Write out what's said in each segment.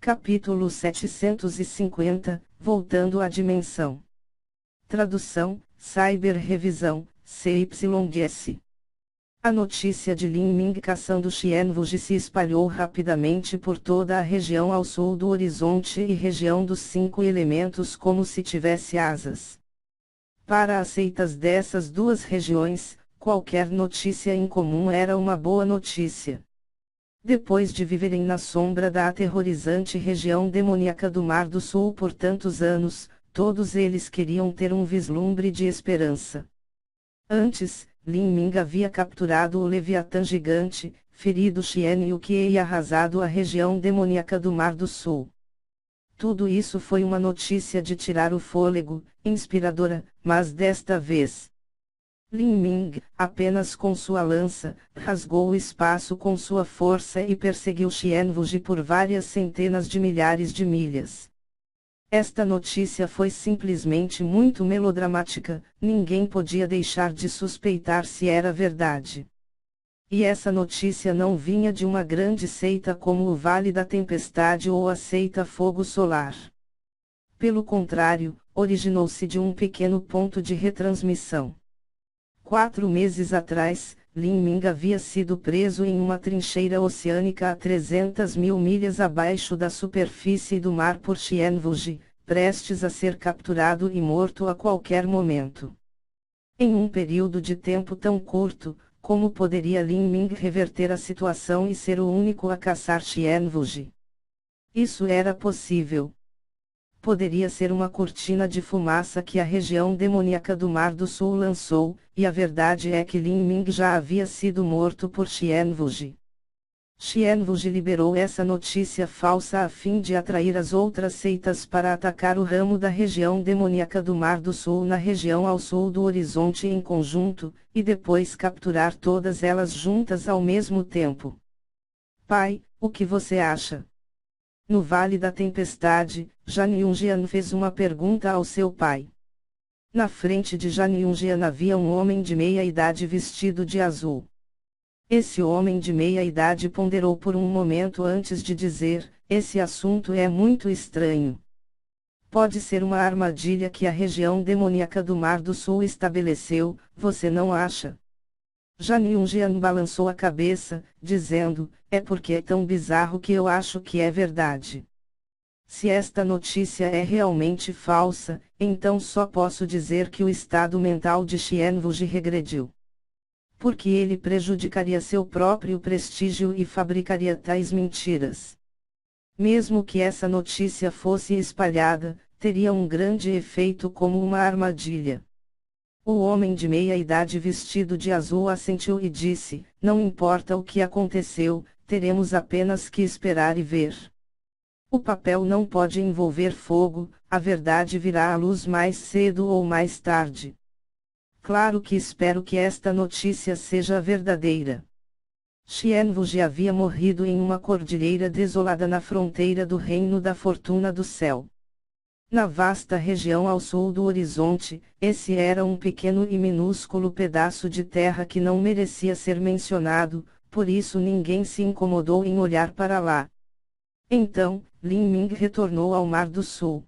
Capítulo 750, Voltando à Dimensão. Tradução, Cyber Revisão, CYS. A notícia de Lin Ming caçando Xianwuji se espalhou rapidamente por toda a região ao sul do horizonte e região dos 5 elementos como se tivesse asas. Para as seitas dessas duas regiões, qualquer notícia incomum era uma boa notícia. Depois de viverem na sombra da aterrorizante região demoníaca do Mar do Sul por tantos anos, todos eles queriam ter um vislumbre de esperança. Antes, Lin Ming havia capturado o Leviatã gigante, ferido Xian Yuqi e arrasado a região demoníaca do Mar do Sul. Tudo isso foi uma notícia de tirar o fôlego, inspiradora, mas desta vez Lin Ming, apenas com sua lança, rasgou o espaço com sua força e perseguiu Xianwuji por várias centenas de milhares de milhas. Esta notícia foi simplesmente muito melodramática, ninguém podia deixar de suspeitar se era verdade. E essa notícia não vinha de uma grande seita como o Vale da Tempestade ou a seita Fogo Solar. Pelo contrário, originou-se de um pequeno ponto de retransmissão. 4 meses atrás, Lin Ming havia sido preso em uma trincheira oceânica a 300 mil milhas abaixo da superfície do mar por Xianwuji, prestes a ser capturado e morto a qualquer momento. Em um período de tempo tão curto, como poderia Lin Ming reverter a situação e ser o único a caçar Xianwuji? Isso era possível. Poderia ser uma cortina de fumaça que a região demoníaca do Mar do Sul lançou, e a verdade é que Lin Ming já havia sido morto por Xianwuji. Xianwuji liberou essa notícia falsa a fim de atrair as outras seitas para atacar o ramo da região demoníaca do Mar do Sul na região ao sul do horizonte em conjunto, e depois capturar todas elas juntas ao mesmo tempo. Pai, o que você acha? No Vale da Tempestade, Jan Yunjian fez uma pergunta ao seu pai. Na frente de Jan Yunjian havia um homem de meia-idade vestido de azul. Esse homem de meia-idade ponderou por um momento antes de dizer: esse assunto é muito estranho. Pode ser uma armadilha que a região demoníaca do Mar do Sul estabeleceu, você não acha? Jan Yunjian balançou a cabeça, dizendo: é porque é tão bizarro que eu acho que é verdade. Se esta notícia é realmente falsa, então só posso dizer que o estado mental de Xianwuji regrediu. Porque ele prejudicaria seu próprio prestígio e fabricaria tais mentiras. Mesmo que essa notícia fosse espalhada, teria um grande efeito como uma armadilha. O homem de meia-idade vestido de azul assentiu e disse: não importa o que aconteceu, teremos apenas que esperar e ver. O papel não pode envolver fogo, a verdade virá à luz mais cedo ou mais tarde. Claro que espero que esta notícia seja verdadeira. Xianwuji havia morrido em uma cordilheira desolada na fronteira do Reino da Fortuna do Céu. Na vasta região ao sul do horizonte, esse era um pequeno e minúsculo pedaço de terra que não merecia ser mencionado, por isso ninguém se incomodou em olhar para lá. Então, Lin Ming retornou ao Mar do Sul.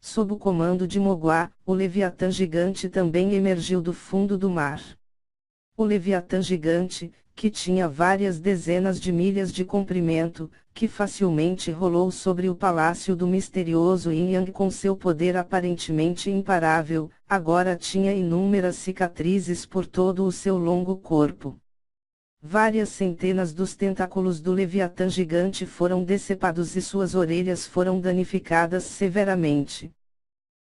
Sob o comando de Mogua, o Leviatã gigante também emergiu do fundo do mar. O Leviatã gigante, que tinha várias dezenas de milhas de comprimento, que facilmente rolou sobre o palácio do misterioso Yin Yang com seu poder aparentemente imparável, agora tinha inúmeras cicatrizes por todo o seu longo corpo. Várias centenas dos tentáculos do Leviatã gigante foram decepados e suas orelhas foram danificadas severamente.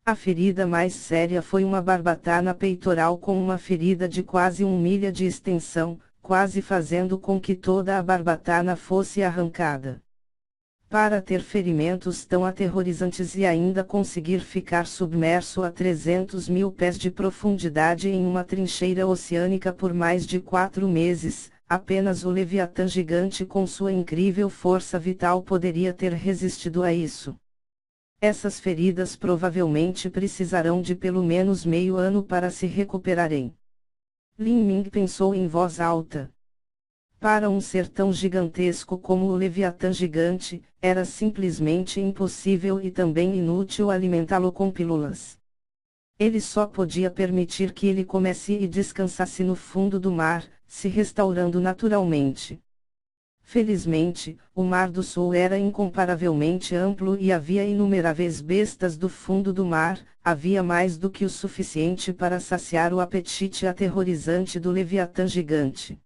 A ferida mais séria foi uma barbatana peitoral com uma ferida de quase 1 milha de extensão, quase fazendo com que toda a barbatana fosse arrancada. Para ter ferimentos tão aterrorizantes e ainda conseguir ficar submerso a 300 mil pés de profundidade em uma trincheira oceânica por mais de 4 meses, apenas o Leviatã gigante com sua incrível força vital poderia ter resistido a isso. Essas feridas provavelmente precisarão de pelo menos meio ano para se recuperarem. Lin Ming pensou em voz alta. Para um ser tão gigantesco como o Leviatã gigante, era simplesmente impossível e também inútil alimentá-lo com pílulas. Ele só podia permitir que ele comesse e descansasse no fundo do mar, se restaurando naturalmente. Felizmente, o Mar do Sul era incomparavelmente amplo e havia inumeráveis bestas do fundo do mar, havia mais do que o suficiente para saciar o apetite aterrorizante do Leviatã gigante.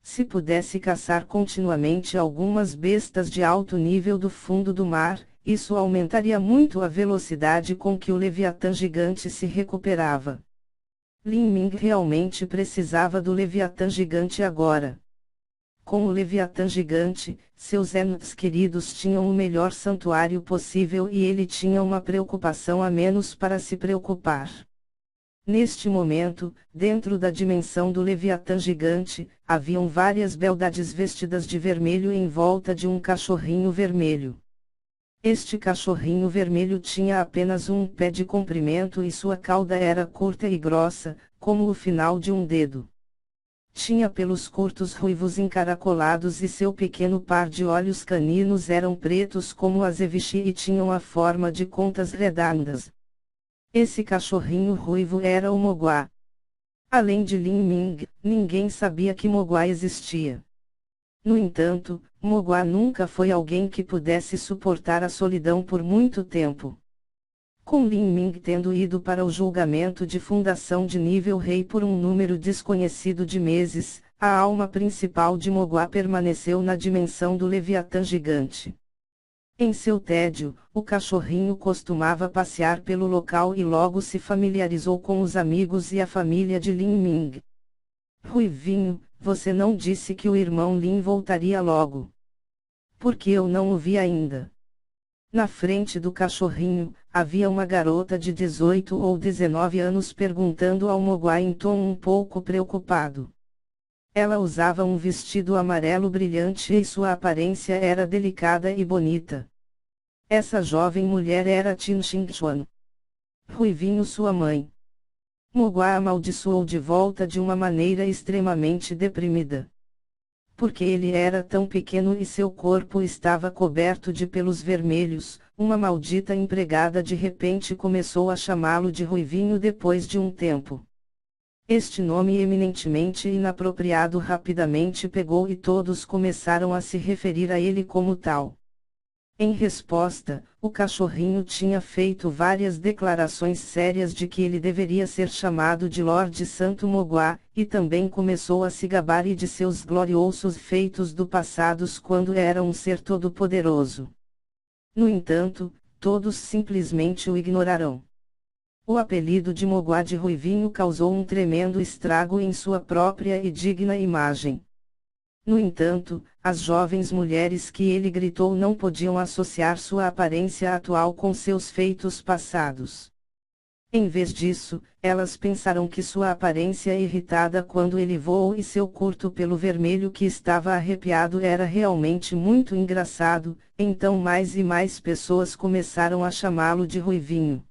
Se pudesse caçar continuamente algumas bestas de alto nível do fundo do mar, isso aumentaria muito a velocidade com que o Leviatã gigante se recuperava. Lin Ming realmente precisava do Leviatã gigante agora. Com o Leviatã gigante, seus entes queridos tinham o melhor santuário possível e ele tinha uma preocupação a menos para se preocupar. Neste momento, dentro da dimensão do Leviatã gigante, haviam várias beldades vestidas de vermelho em volta de um cachorrinho vermelho. Este cachorrinho vermelho tinha apenas um pé de comprimento e sua cauda era curta e grossa, como o final de um dedo. Tinha pelos curtos ruivos encaracolados e seu pequeno par de olhos caninos eram pretos como azeviche e tinham a forma de contas redondas. Esse cachorrinho ruivo era o Mogwai. Além de Lin Ming, ninguém sabia que Mogwai existia. No entanto, Mogwai nunca foi alguém que pudesse suportar a solidão por muito tempo. Com Lin Ming tendo ido para o julgamento de fundação de nível rei por um número desconhecido de meses, a alma principal de Mogwai permaneceu na dimensão do Leviatã gigante. Em seu tédio, o cachorrinho costumava passear pelo local e logo se familiarizou com os amigos e a família de Lin Ming. Ruivinho, você não disse que o irmão Lin voltaria logo. Por que eu não o vi ainda? Na frente do cachorrinho, havia uma garota de 18 ou 19 anos perguntando ao Mogwai em tom um pouco preocupado. Ela usava um vestido amarelo brilhante e sua aparência era delicada e bonita. Essa jovem mulher era Tin Xingchuan. Ruivinho, sua mãe. Mogwai amaldiçoou de volta de uma maneira extremamente deprimida. Porque ele era tão pequeno e seu corpo estava coberto de pelos vermelhos, uma maldita empregada de repente começou a chamá-lo de Ruivinho depois de um tempo. Este nome eminentemente inapropriado rapidamente pegou e todos começaram a se referir a ele como tal. Em resposta, o cachorrinho tinha feito várias declarações sérias de que ele deveria ser chamado de Lorde Santo Mogwai, e também começou a se gabar de seus gloriosos feitos do passado quando era um ser todo-poderoso. No entanto, todos simplesmente o ignoraram. O apelido de Mogwai de Ruivinho causou um tremendo estrago em sua própria e digna imagem. No entanto, as jovens mulheres que ele gritou não podiam associar sua aparência atual com seus feitos passados. Em vez disso, elas pensaram que sua aparência irritada quando ele voou e seu curto pelo vermelho que estava arrepiado era realmente muito engraçado, então mais e mais pessoas começaram a chamá-lo de Ruivinho.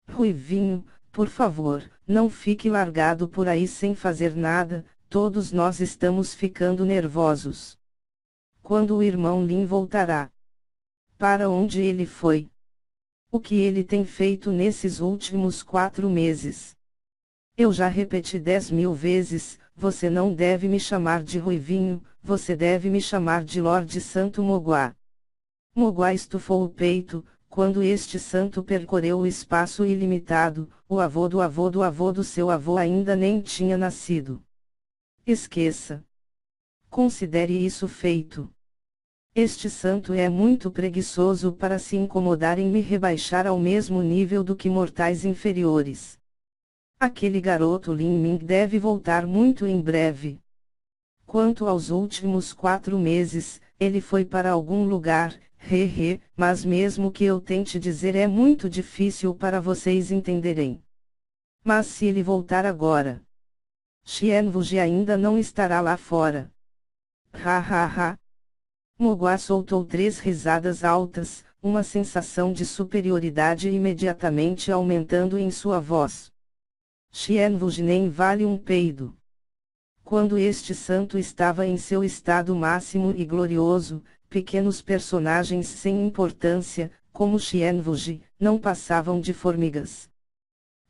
Ruivinho, por favor, não fique largado por aí sem fazer nada. Todos nós estamos ficando nervosos. Quando o irmão Lin voltará? Para onde ele foi? O que ele tem feito nesses últimos 4 meses? Eu já repeti 10.000 vezes, você não deve me chamar de Ruivinho, você deve me chamar de Lorde Santo Mogwai. Mogwai estufou o peito, quando este santo percorreu o espaço ilimitado, o avô do avô do avô do seu avô ainda nem tinha nascido. Esqueça. Considere isso feito. Este santo é muito preguiçoso para se incomodar em me rebaixar ao mesmo nível do que mortais inferiores. Aquele garoto Lin Ming deve voltar muito em breve. Quanto aos últimos 4 meses, ele foi para algum lugar, mas mesmo que eu tente dizer é muito difícil para vocês entenderem. Mas se ele voltar agora, Xianwuji ainda não estará lá fora. Ha ha ha. Mogwai soltou 3 risadas altas, uma sensação de superioridade imediatamente aumentando em sua voz. Xianwuji nem vale um peido. Quando este santo estava em seu estado máximo e glorioso, pequenos personagens sem importância, como Xianvuji, não passavam de formigas.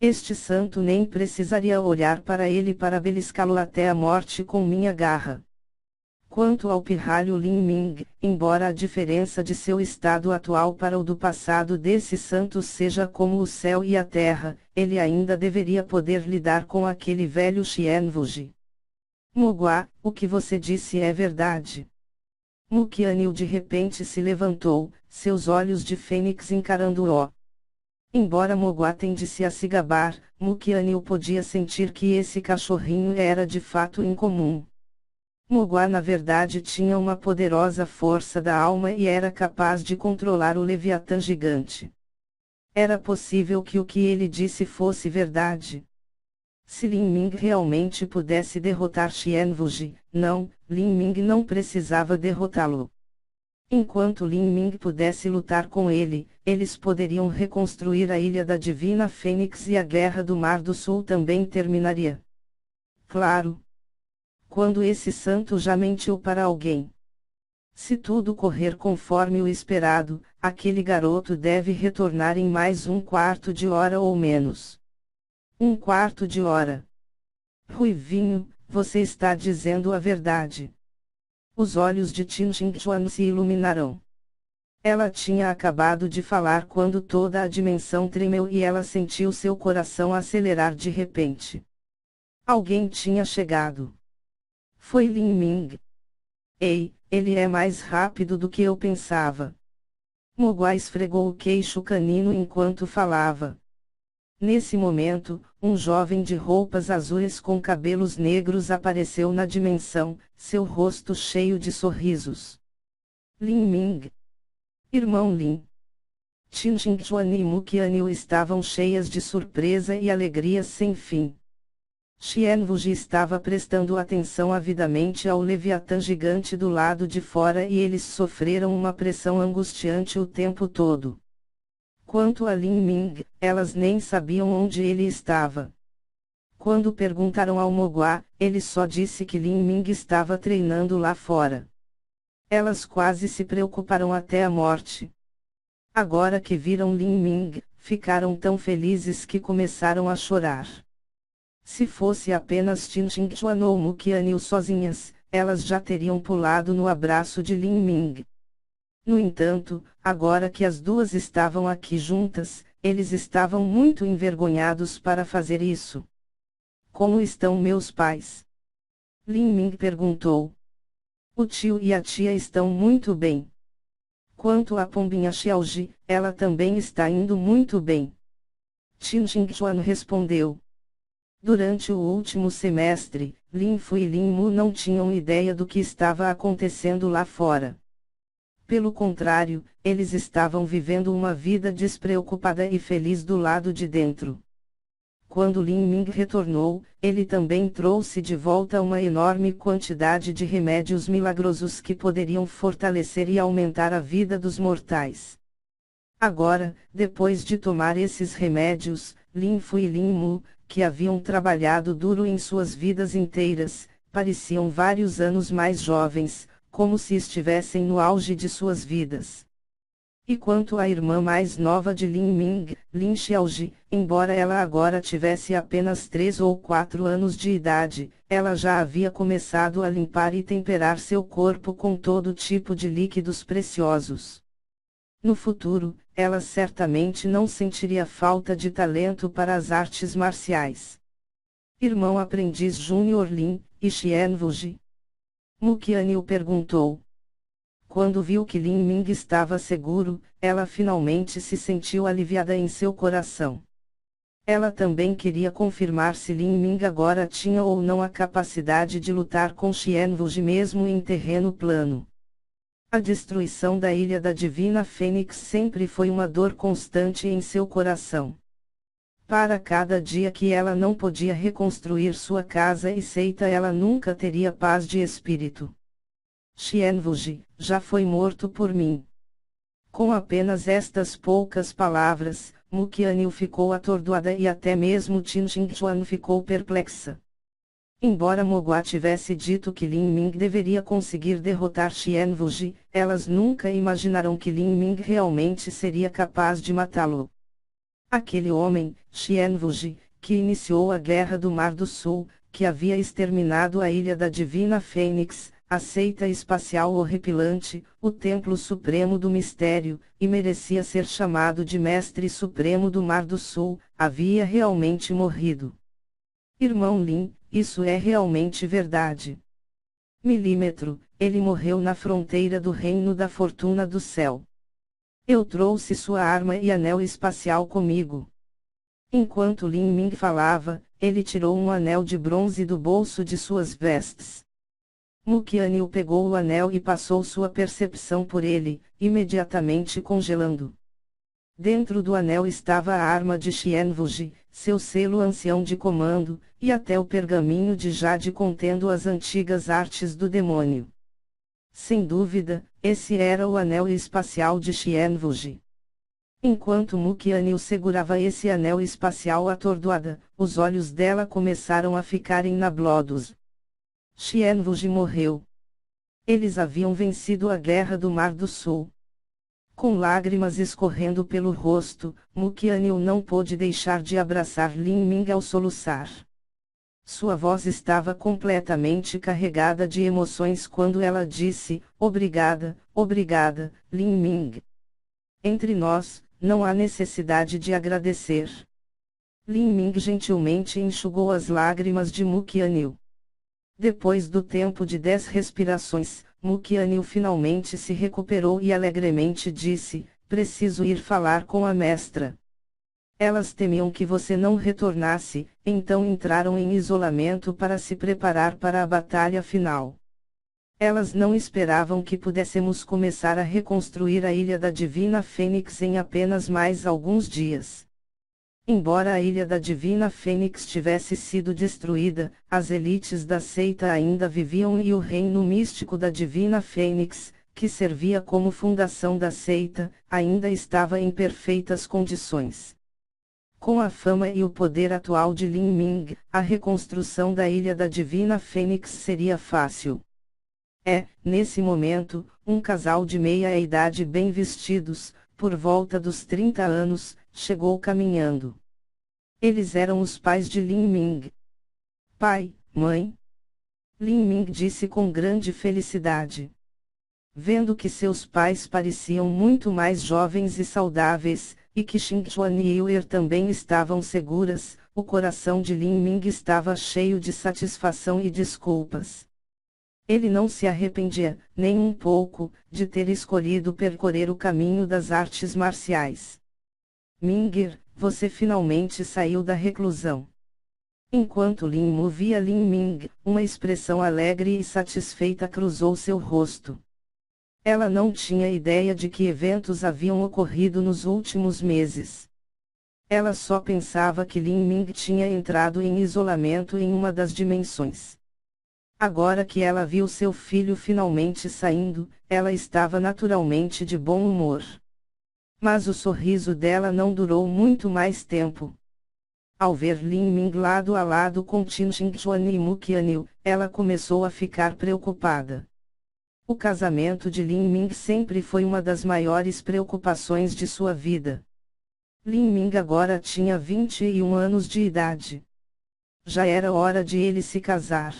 Este santo nem precisaria olhar para ele para beliscá-lo até a morte com minha garra. Quanto ao pirralho Lin Ming, embora a diferença de seu estado atual para o do passado desse santo seja como o céu e a terra, ele ainda deveria poder lidar com aquele velho Xianvuji. Mogua, o que você disse é verdade. Muqianil de repente se levantou, seus olhos de fênix encarando-o. Embora Mogua tendisse a se gabar, Muqianil podia sentir que esse cachorrinho era de fato incomum. Mogua na verdade tinha uma poderosa força da alma e era capaz de controlar o Leviatã gigante. Era possível que o que ele disse fosse verdade. Se Lin Ming realmente pudesse derrotar Xianvuji, não, Lin Ming não precisava derrotá-lo. Enquanto Lin Ming pudesse lutar com ele, eles poderiam reconstruir a Ilha da Divina Fênix e a Guerra do Mar do Sul também terminaria. Claro. Quando esse santo já mentiu para alguém. Se tudo correr conforme o esperado, aquele garoto deve retornar em mais um quarto de hora ou menos. Um quarto de hora. Ruivinho, você está dizendo a verdade. Os olhos de Qin Xingchuan se iluminaram. Ela tinha acabado de falar quando toda a dimensão tremeu e ela sentiu seu coração acelerar de repente. Alguém tinha chegado. Foi Lin Ming. Ei, ele é mais rápido do que eu pensava. Mogua esfregou o queixo canino enquanto falava. Nesse momento, um jovem de roupas azuis com cabelos negros apareceu na dimensão, seu rosto cheio de sorrisos. Lin Ming. Irmão Lin. Qin Xingchuan e Muqianil estavam cheias de surpresa e alegria sem fim. Xianvuji estava prestando atenção avidamente ao Leviatã gigante do lado de fora e eles sofreram uma pressão angustiante o tempo todo. Quanto a Lin Ming, elas nem sabiam onde ele estava. Quando perguntaram ao Mogua, ele só disse que Lin Ming estava treinando lá fora. Elas quase se preocuparam até a morte. Agora que viram Lin Ming, ficaram tão felizes que começaram a chorar. Se fosse apenas Qin Xingchuan ou Muqianil sozinhas, elas já teriam pulado no abraço de Lin Ming. No entanto, agora que as duas estavam aqui juntas, eles estavam muito envergonhados para fazer isso. Como estão meus pais? Lin Ming perguntou. O tio e a tia estão muito bem. Quanto à pombinha Xiaoji, ela também está indo muito bem. Qin Xingchuan respondeu. Durante o último semestre, Lin Fu e Lin Mu não tinham ideia do que estava acontecendo lá fora. Pelo contrário, eles estavam vivendo uma vida despreocupada e feliz do lado de dentro. Quando Lin Ming retornou, ele também trouxe de volta uma enorme quantidade de remédios milagrosos que poderiam fortalecer e aumentar a vida dos mortais. Agora, depois de tomar esses remédios, Lin Fu e Lin Mu, que haviam trabalhado duro em suas vidas inteiras, pareciam vários anos mais jovens, como se estivessem no auge de suas vidas. E quanto à irmã mais nova de Lin Ming, Lin Xiaoji, embora ela agora tivesse apenas 3 ou 4 anos de idade, ela já havia começado a limpar e temperar seu corpo com todo tipo de líquidos preciosos. No futuro, ela certamente não sentiria falta de talento para as artes marciais. Irmão aprendiz Júnior Lin, e Xianvuji? Muqianil perguntou. Quando viu que Lin Ming estava seguro, ela finalmente se sentiu aliviada em seu coração. Ela também queria confirmar se Lin Ming agora tinha ou não a capacidade de lutar com Xianvuji mesmo em terreno plano. A destruição da Ilha da Divina Fênix sempre foi uma dor constante em seu coração. Para cada dia que ela não podia reconstruir sua casa e seita, ela nunca teria paz de espírito. Xianvuji, já foi morto por mim. Com apenas estas poucas palavras, Muqianil ficou atordoada e até mesmo Qin Xingchuan ficou perplexa. Embora Mogwai tivesse dito que Lin Ming deveria conseguir derrotar Xianwuji, elas nunca imaginaram que Lin Ming realmente seria capaz de matá-lo. Aquele homem, Xianwuji, que iniciou a Guerra do Mar do Sul, que havia exterminado a Ilha da Divina Fênix, a seita espacial horripilante, o Templo Supremo do Mistério, e merecia ser chamado de Mestre Supremo do Mar do Sul, havia realmente morrido. Irmão Lin, isso é realmente verdade. Milímetro, ele morreu na fronteira do Reino da Fortuna do Céu. Eu trouxe sua arma e anel espacial comigo. Enquanto Lin Ming falava, ele tirou um anel de bronze do bolso de suas vestes. Mu Qianyu pegou o anel e passou sua percepção por ele, imediatamente congelando. Dentro do anel estava a arma de Xianwuji, seu selo ancião de comando, e até o pergaminho de jade contendo as antigas artes do demônio. Sem dúvida, esse era o anel espacial de Xianwuji. Enquanto Mu Qianyu segurava esse anel espacial atordoada, os olhos dela começaram a ficar enablados. Xianwuji morreu. Eles haviam vencido a Guerra do Mar do Sul. Com lágrimas escorrendo pelo rosto, Mu Qianyu não pôde deixar de abraçar Lin Ming ao soluçar. Sua voz estava completamente carregada de emoções quando ela disse: "Obrigada, obrigada, Lin Ming. Entre nós, não há necessidade de agradecer." Lin Ming gentilmente enxugou as lágrimas de Mu Qianyu. Depois do tempo de 10 respirações, Mu Qianyu finalmente se recuperou e alegremente disse: "Preciso ir falar com a mestra." Elas temiam que você não retornasse, então entraram em isolamento para se preparar para a batalha final. Elas não esperavam que pudéssemos começar a reconstruir a Ilha da Divina Fênix em apenas mais alguns dias. Embora a Ilha da Divina Fênix tivesse sido destruída, as elites da seita ainda viviam e o reino místico da Divina Fênix, que servia como fundação da seita, ainda estava em perfeitas condições. Com a fama e o poder atual de Lin Ming, a reconstrução da Ilha da Divina Fênix seria fácil. Nesse momento, um casal de meia-idade bem vestidos, por volta dos 30 anos, chegou caminhando. Eles eram os pais de Lin Ming. "Pai, mãe?" Lin Ming disse com grande felicidade. Vendo que seus pais pareciam muito mais jovens e saudáveis, e que Xingchuan e Yuer também estavam seguras, o coração de Lin Ming estava cheio de satisfação e desculpas. Ele não se arrependia, nem um pouco, de ter escolhido percorrer o caminho das artes marciais. "Mingir, você finalmente saiu da reclusão." Enquanto Lin Mu via Lin Ming, uma expressão alegre e satisfeita cruzou seu rosto. Ela não tinha ideia de que eventos haviam ocorrido nos últimos meses. Ela só pensava que Lin Ming tinha entrado em isolamento em uma das dimensões. Agora que ela viu seu filho finalmente saindo, ela estava naturalmente de bom humor. Mas o sorriso dela não durou muito mais tempo. Ao ver Lin Ming lado a lado com Qin Xingchuan e Mu Qianyu, ela começou a ficar preocupada. O casamento de Lin Ming sempre foi uma das maiores preocupações de sua vida. Lin Ming agora tinha 21 anos de idade. Já era hora de ele se casar.